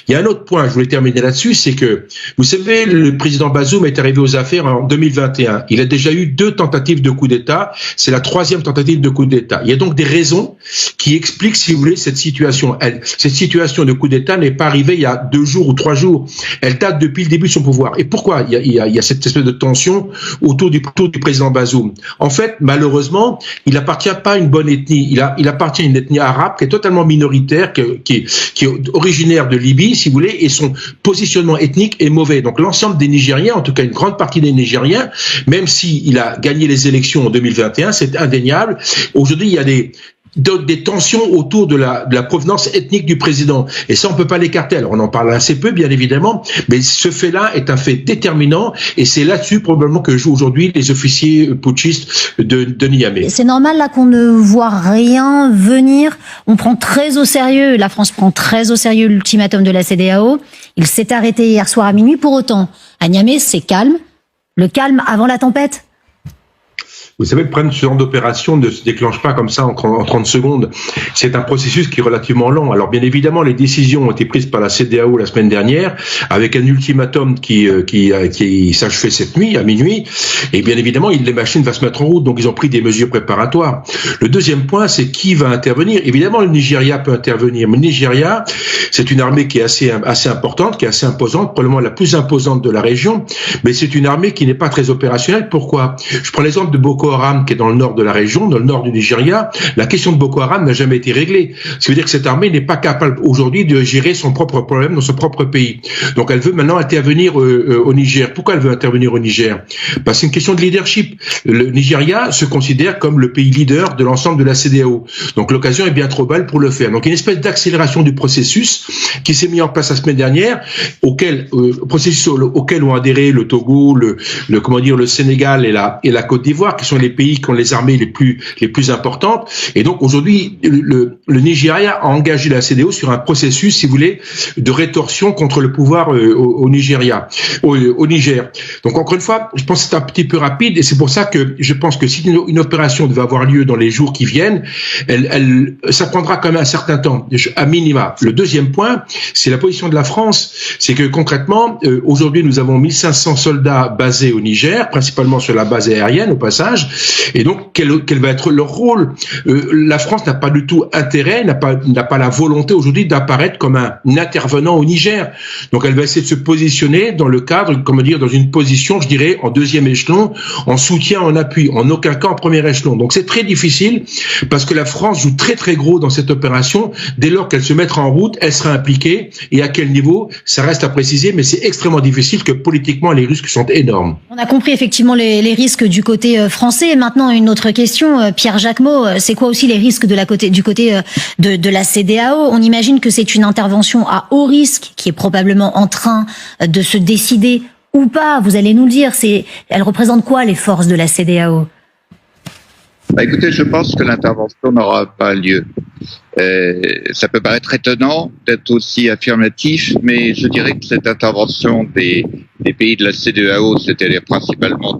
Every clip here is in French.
Il y a un autre point, je voulais terminer là-dessus, c'est que, vous savez, le président Bazoum est arrivé aux affaires en 2021. Il a déjà eu 2 tentatives de coup d'État. C'est la 3e tentative de coup d'État. Il y a donc des raisons qui expliquent, si vous voulez, cette situation. Cette situation de coup d'État n'est pas arrivée il y a 2 jours ou 3 jours. Elle date depuis le début de son pouvoir. Et pourquoi il y a cette espèce de tension autour du président Bazoum? En fait, malheureusement, il appartient pas à une bonne ethnie. Il appartient à une ethnie arabe qui est totalement minoritaire, qui est originaire de Libye, si vous voulez, et son positionnement ethnique est mauvais. Donc l'ensemble des Nigériens, en tout cas une grande partie des Nigériens, même s'il a gagné les élections en 2021, c'est indéniable. Aujourd'hui, il y a des tensions autour de la provenance ethnique du président. Et ça, on peut pas l'écarter. Alors, on en parle assez peu, bien évidemment, mais ce fait-là est un fait déterminant et c'est là-dessus, probablement, que jouent aujourd'hui les officiers putschistes de Niamey. C'est normal, là, qu'on ne voit rien venir. On prend très au sérieux, la France prend très au sérieux l'ultimatum de la CEDEAO. Il s'est arrêté hier soir à minuit. Pour autant, à Niamey, c'est calme. Le calme avant la tempête. Vous savez, le problème de ce genre d'opération ne se déclenche pas comme ça en 30 secondes. C'est un processus qui est relativement long. Alors, bien évidemment, les décisions ont été prises par la CEDEAO la semaine dernière, avec un ultimatum qui s'achevait cette nuit, à minuit. Et bien évidemment, les machines vont se mettre en route. Donc, ils ont pris des mesures préparatoires. Le deuxième point, c'est qui va intervenir. Évidemment, le Nigeria peut intervenir. Mais le Nigeria, c'est une armée qui est assez importante, qui est assez imposante, probablement la plus imposante de la région. Mais c'est une armée qui n'est pas très opérationnelle. Pourquoi? Je prends l'exemple de Boko Haram, qui est dans le nord de la région, dans le nord du Nigeria. La question de Boko Haram n'a jamais été réglée. Ce qui veut dire que cette armée n'est pas capable aujourd'hui de gérer son propre problème dans son propre pays. Donc elle veut maintenant intervenir au Niger. Pourquoi elle veut intervenir au Niger? Parce que c'est une question de leadership. Le Nigeria se considère comme le pays leader de l'ensemble de la CEDEAO. Donc l'occasion est bien trop belle pour le faire. Donc une espèce d'accélération du processus qui s'est mis en place la semaine dernière, processus auquel ont adhéré le Togo, le Sénégal et la Côte d'Ivoire, qui sont les pays qui ont les armées les plus importantes. Et donc aujourd'hui, le Nigeria a engagé la CEDEAO sur un processus, si vous voulez, de rétorsion contre le pouvoir au Niger. Donc encore une fois, je pense que c'est un petit peu rapide et c'est pour ça que je pense que si une opération devait avoir lieu dans les jours qui viennent, ça prendra quand même un certain temps, à minima. Le deuxième point, c'est la position de la France. C'est que concrètement, aujourd'hui, nous avons 1500 soldats basés au Niger, principalement sur la base aérienne au passage. Et donc, quel va être leur rôle? La France n'a pas du tout intérêt, n'a pas la volonté aujourd'hui d'apparaître comme un intervenant au Niger. Donc, elle va essayer de se positionner dans le cadre, dans une position, je dirais, en deuxième échelon, en soutien, en appui, en aucun cas en premier échelon. Donc, c'est très difficile parce que la France joue très très gros dans cette opération. Dès lors qu'elle se mettra en route, elle sera impliquée. Et à quel niveau, ça reste à préciser, mais c'est extrêmement difficile que politiquement, les risques sont énormes. On a compris effectivement les risques du côté français. Et maintenant, une autre question, Pierre Jacquemot, c'est quoi aussi les risques du côté de la CEDEAO? On imagine que c'est une intervention à haut risque qui est probablement en train de se décider ou pas. Vous allez nous le dire, elle représente quoi les forces de la CEDEAO? Écoutez, je pense que l'intervention n'aura pas lieu. Ça peut paraître étonnant d'être aussi affirmatif, mais je dirais que cette intervention des pays de la CEDEAO, c'est-à-dire principalement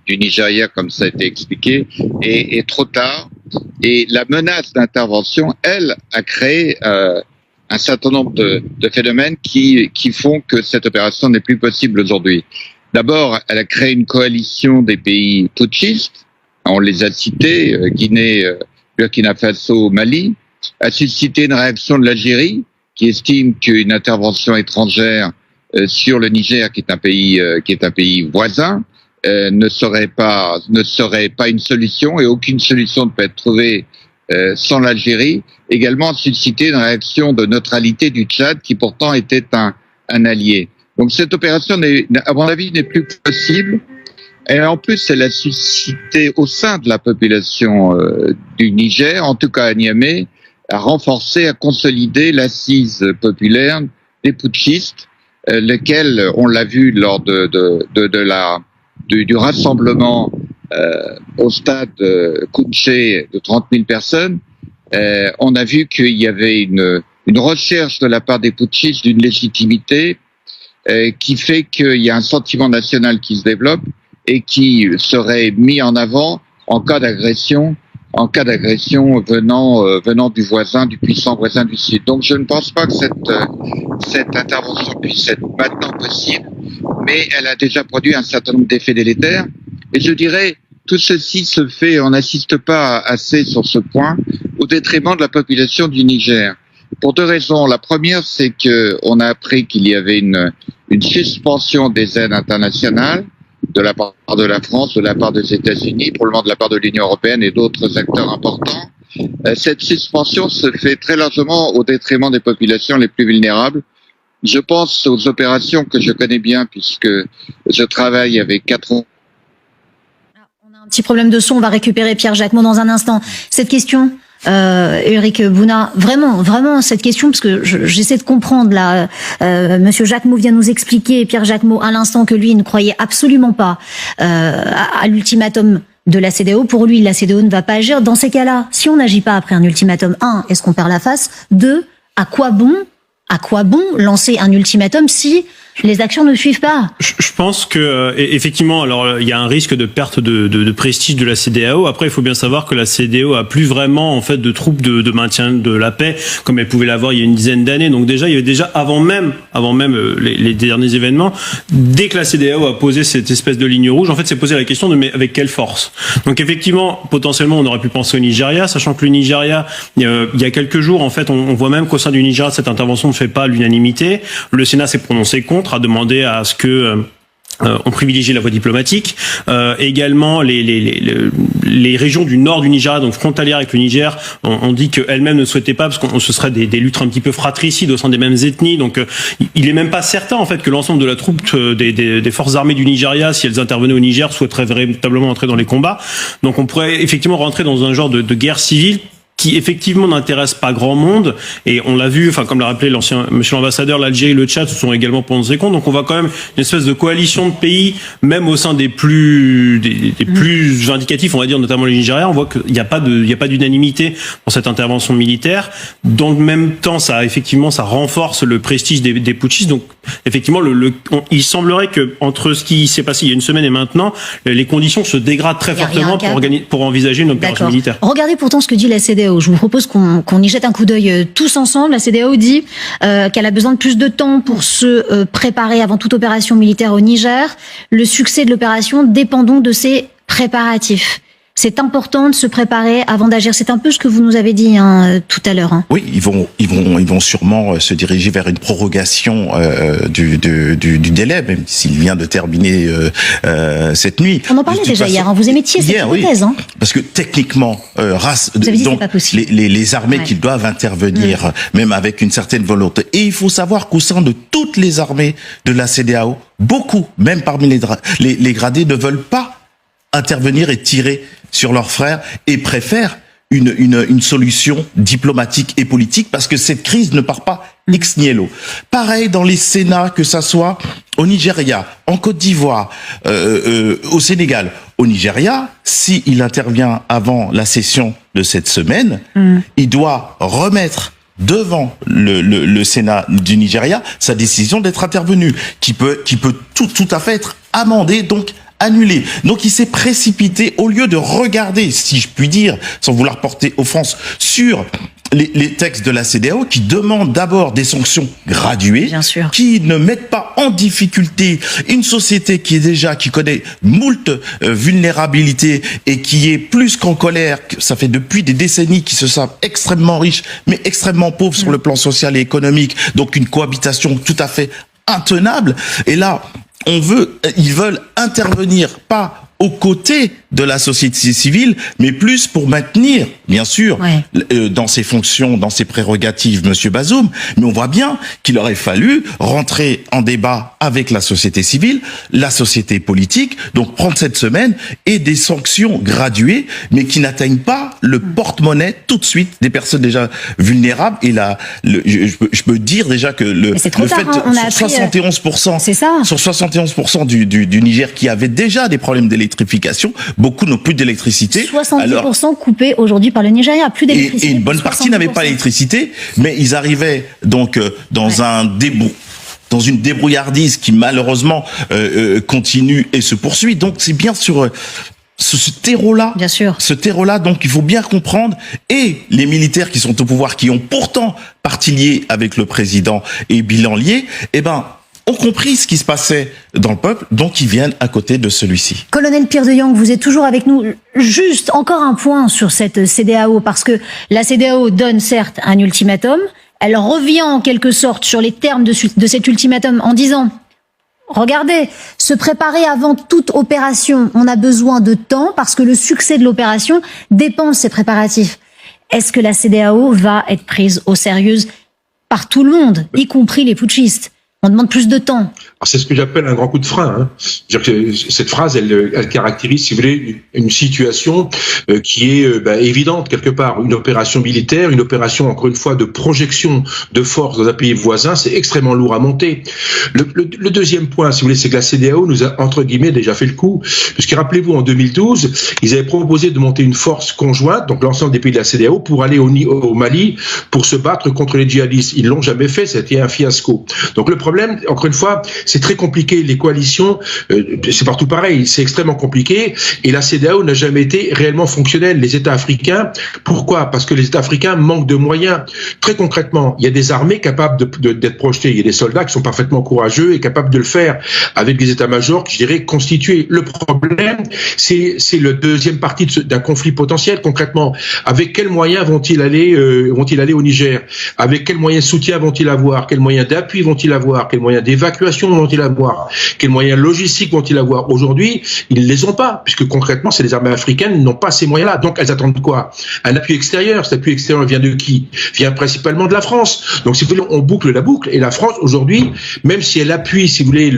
du Nigeria, comme ça a été expliqué, est trop tard. Et la menace d'intervention, elle, a créé un certain nombre de phénomènes qui font que cette opération n'est plus possible aujourd'hui. D'abord, elle a créé une coalition des pays putschistes. On les a cités, Guinée, Burkina Faso, Mali, a suscité une réaction de l'Algérie qui estime qu'une intervention étrangère sur le Niger, qui est un pays voisin, ne serait pas une solution et aucune solution ne peut être trouvée sans l'Algérie. Également suscité une réaction de neutralité du Tchad qui pourtant était un allié. Donc cette opération, à mon avis, n'est plus possible. Et en plus, elle a suscité au sein de la population du Niger, en tout cas à Niamey, à renforcer, à consolider l'assise populaire des putschistes, lesquels, on l'a vu lors du rassemblement au stade Kouché de 30 000 personnes, on a vu qu'il y avait une recherche de la part des putschistes d'une légitimité qui fait qu'il y a un sentiment national qui se développe et qui serait mis en avant en cas d'agression en cas d'agression venant du voisin, du puissant voisin du Sud. Donc je ne pense pas que cette intervention puisse être maintenant possible, mais elle a déjà produit un certain nombre d'effets délétères. Et je dirais, tout ceci se fait, on n'assiste pas assez sur ce point, au détriment de la population du Niger. Pour deux raisons. La première, c'est que on a appris qu'il y avait une suspension des aides internationales de la part de la France, de la part des États-Unis, probablement de la part de l'Union européenne et d'autres acteurs importants. Cette suspension se fait très largement au détriment des populations les plus vulnérables. Je pense aux opérations que je connais bien puisque je travaille avec 4 ans. On a un petit problème de son, on va récupérer Pierre Jacquemot dans un instant. Cette question, Ulrich Bouna, vraiment cette question, parce que j'essaie de comprendre là. Monsieur Jacquemot vient nous expliquer, Pierre Jacquemot, à l'instant, que lui il ne croyait absolument pas à l'ultimatum de la CEDEAO. Pour lui, la CEDEAO ne va pas agir. Dans ces cas-là, si on n'agit pas après un ultimatum, 1, est-ce qu'on perd la face? 2, à quoi bon lancer un ultimatum si les actions ne suivent pas? Je pense que effectivement, alors il y a un risque de perte de prestige de la CEDEAO. Après, il faut bien savoir que la CEDEAO a plus vraiment en fait de troupes de maintien de la paix comme elle pouvait l'avoir il y a une dizaine d'années. Donc déjà, il y avait déjà avant même les derniers événements, dès que la CEDEAO a posé cette espèce de ligne rouge, en fait, c'est posé la question de mais avec quelle force. Donc effectivement, potentiellement, on aurait pu penser au Nigeria, sachant que le Nigeria, il y a quelques jours, en fait, on voit même qu'au sein du Nigeria, cette intervention ne fait pas l'unanimité. Le Sénat s'est prononcé contre, a demandé à ce que on privilégie la voie diplomatique. Également, les régions du nord du Nigeria, donc frontalières avec le Niger, on dit qu'elles-mêmes ne souhaitaient pas, parce que ce serait des luttes un petit peu fratricides au sein des mêmes ethnies. Donc, il est même pas certain en fait que l'ensemble de la troupe des forces armées du Nigeria, si elles intervenaient au Niger, souhaiteraient véritablement entrer dans les combats. Donc, on pourrait effectivement rentrer dans un genre de guerre civile qui effectivement n'intéresse pas grand monde, et on l'a vu, enfin comme l'a rappelé monsieur l'ambassadeur, l'Algérie, le Tchad se sont également prononcés contre, donc on voit quand même une espèce de coalition de pays, même au sein des plus vindicatifs, on va dire, notamment les Nigériens, on voit qu'il n'y a pas d'unanimité dans cette intervention militaire. Dans le même temps, ça renforce le prestige des putschistes, donc effectivement, il semblerait que entre ce qui s'est passé il y a une semaine et maintenant, les conditions se dégradent très fortement pour envisager une opération militaire. Regardez pourtant ce que dit la CEDEAO. Je vous propose qu'on y jette un coup d'œil tous ensemble. La CEDEAO dit qu'elle a besoin de plus de temps pour se préparer avant toute opération militaire au Niger. Le succès de l'opération dépend donc de ses préparatifs. C'est important de se préparer avant d'agir. C'est un peu ce que vous nous avez dit tout à l'heure. Oui, ils vont sûrement se diriger vers une prorogation du délai, même s'il vient de terminer cette nuit. On en parlait déjà hier. Vous émettiez cette hypothèse. Oui, parce que techniquement, vous avez dit donc, c'est pas possible. les armées qui doivent intervenir, même avec une certaine volonté. Et il faut savoir qu'au sein de toutes les armées de la CEDEAO, beaucoup, même parmi les gradés, ne veulent pas intervenir et tirer sur leurs frères et préfèrent une solution diplomatique et politique parce que cette crise ne part pas ex nihilo. Pareil dans les Sénats, que ça soit au Nigeria, en Côte d'Ivoire, au Sénégal. Au Nigeria, s'il intervient avant la session de cette semaine, il doit remettre devant le Sénat du Nigeria sa décision d'être intervenu, qui peut tout à fait être amendée, donc annulé. Donc il s'est précipité au lieu de regarder, si je puis dire, sans vouloir porter offense, sur les textes de la CEDEAO qui demandent d'abord des sanctions graduées, qui ne mettent pas en difficulté une société qui connaît moult vulnérabilités et qui est plus qu'en colère. Ça fait depuis des décennies qu'ils se savent extrêmement riches, mais extrêmement pauvres sur le plan social et économique. Donc une cohabitation tout à fait intenable. Et là, ils veulent intervenir pas aux côtés de la société civile, mais plus pour maintenir, bien sûr, dans ses fonctions, dans ses prérogatives, Monsieur Bazoum. Mais on voit bien qu'il aurait fallu rentrer en débat avec la société civile, la société politique, donc prendre cette semaine et des sanctions graduées, mais qui n'atteignent pas le porte-monnaie tout de suite des personnes déjà vulnérables. Et là, je peux dire déjà que le fait sur 71% du Niger qui avait déjà des problèmes d'électrification, beaucoup n'ont plus d'électricité. 70% coupés aujourd'hui par le Nigeria, plus d'électricité. Et une bonne partie n'avait pas d'électricité, mais ils arrivaient donc dans une débrouillardise qui malheureusement continue et se poursuit. Donc c'est bien sur ce terreau-là. Bien sûr. Ce terreau-là, donc il faut bien comprendre, et les militaires qui sont au pouvoir, qui ont pourtant partie liée avec le président et bilan lié, ont compris ce qui se passait dans le peuple, donc ils viennent à côté de celui-ci. Colonel Pierre de Jong, vous êtes toujours avec nous. Juste encore un point sur cette CEDEAO, parce que la CEDEAO donne certes un ultimatum, elle revient en quelque sorte sur les termes de cet ultimatum en disant: regardez, se préparer avant toute opération, on a besoin de temps parce que le succès de l'opération dépend de ces préparatifs. Est-ce que la CEDEAO va être prise au sérieux par tout le monde, y compris les putschistes? On demande plus de temps. Alors c'est ce que j'appelle un grand coup de frein. Hein. C'est-à-dire que cette phrase, elle caractérise, si vous voulez, une situation qui est évidente quelque part. Une opération militaire, une opération, encore une fois, de projection de force dans un pays voisin, c'est extrêmement lourd à monter. Le deuxième point, si vous voulez, c'est que la CEDEAO nous a, entre guillemets, déjà fait le coup. Puisque rappelez-vous, en 2012, ils avaient proposé de monter une force conjointe, donc l'ensemble des pays de la CEDEAO, pour aller au Mali, pour se battre contre les djihadistes. Ils l'ont jamais fait, c'était un fiasco. Donc le problème, encore une fois, c'est très compliqué. Les coalitions, c'est partout pareil, c'est extrêmement compliqué. Et la CEDEAO n'a jamais été réellement fonctionnelle. Les États africains, pourquoi? Parce que les États africains manquent de moyens. Très concrètement, il y a des armées capables d'être projetées. Il y a des soldats qui sont parfaitement courageux et capables de le faire avec des états-majors, je dirais, constitués. Le problème, c'est le deuxième partie d'un conflit potentiel. Concrètement, avec quels moyens vont-ils aller au Niger? Avec quels moyens de soutien vont-ils avoir? Quels moyens d'appui vont-ils avoir? Quels moyens d'évacuation vont-ils avoir? Quels moyens logistiques vont-ils avoir? Aujourd'hui, ils ne les ont pas, puisque concrètement, c'est les armées africaines n'ont pas ces moyens-là. Donc, elles attendent quoi? Un appui extérieur. Cet appui extérieur vient de qui? Vient principalement de la France. Donc, si vous voulez, on boucle la boucle. Et la France, aujourd'hui, même si elle appuie, si vous voulez,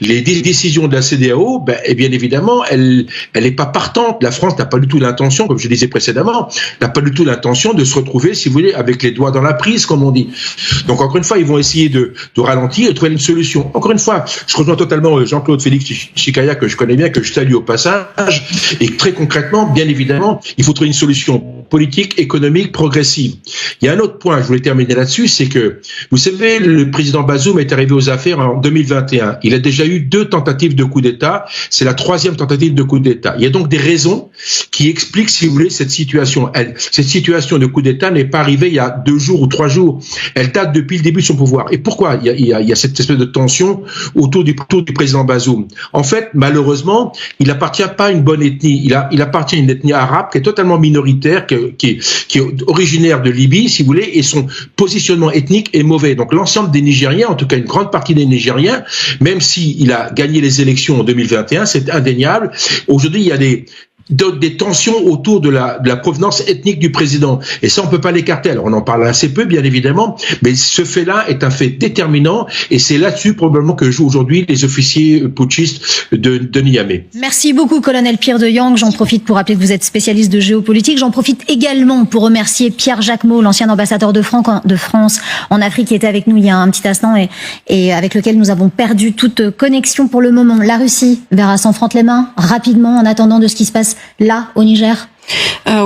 les décisions de la CEDEAO, et bien évidemment, elle n'est pas partante. La France n'a pas du tout l'intention, comme je disais précédemment, n'a pas du tout l'intention de se retrouver, si vous voulez, avec les doigts dans la prise, comme on dit. Donc, encore une fois, ils vont essayer de ralentir et de trouver une solution. Encore une fois, je rejoins totalement Jean-Claude Félix Chikaya, que je connais bien, que je salue au passage, et très concrètement, bien évidemment, il faut trouver une solution politique, économique, progressive. Il y a un autre point, je voulais terminer là-dessus, c'est que, vous savez, le président Bazoum est arrivé aux affaires en 2021. Il a déjà eu 2 tentatives de coup d'État. C'est la 3e tentative de coup d'État. Il y a donc des raisons qui expliquent, si vous voulez, cette situation. Cette situation de coup d'État n'est pas arrivée il y a 2 jours ou 3 jours. Elle date depuis le début de son pouvoir. Et pourquoi il y a cette espèce de tension autour du président Bazoum? En fait, malheureusement, il n'appartient pas à une bonne ethnie. Il appartient à une ethnie arabe qui est totalement minoritaire, qui est originaire de Libye, si vous voulez, et son positionnement ethnique est mauvais. Donc l'ensemble des Nigériens, en tout cas une grande partie des Nigériens, même s'il a gagné les élections en 2021, c'est indéniable. Aujourd'hui, il y a des tensions autour de la provenance ethnique du président. Et ça, on peut pas l'écarter. Alors, on en parle assez peu, bien évidemment, mais ce fait-là est un fait déterminant, et c'est là-dessus, probablement, que jouent aujourd'hui les officiers putschistes de Niamey. Merci beaucoup, colonel Pierre de Jong. J'en profite pour rappeler que vous êtes spécialiste de géopolitique. J'en profite également pour remercier Pierre Jacquemot, l'ancien ambassadeur de France en Afrique, qui était avec nous il y a un petit instant et avec lequel nous avons perdu toute connexion pour le moment. La Russie verra s'en frotter les mains rapidement en attendant de ce qui se passe là, au Niger?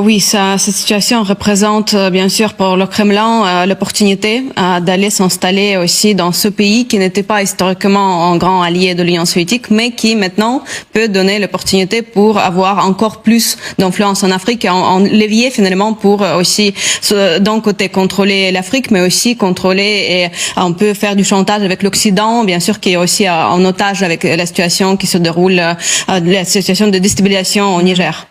Oui, cette situation représente bien sûr pour le Kremlin l'opportunité d'aller s'installer aussi dans ce pays qui n'était pas historiquement un grand allié de l'Union soviétique, mais qui maintenant peut donner l'opportunité pour avoir encore plus d'influence en Afrique, en levier finalement pour aussi d'un côté contrôler l'Afrique, mais aussi contrôler et on peut faire du chantage avec l'Occident, bien sûr, qui est aussi en otage avec la situation qui se déroule, la situation de déstabilisation au Niger.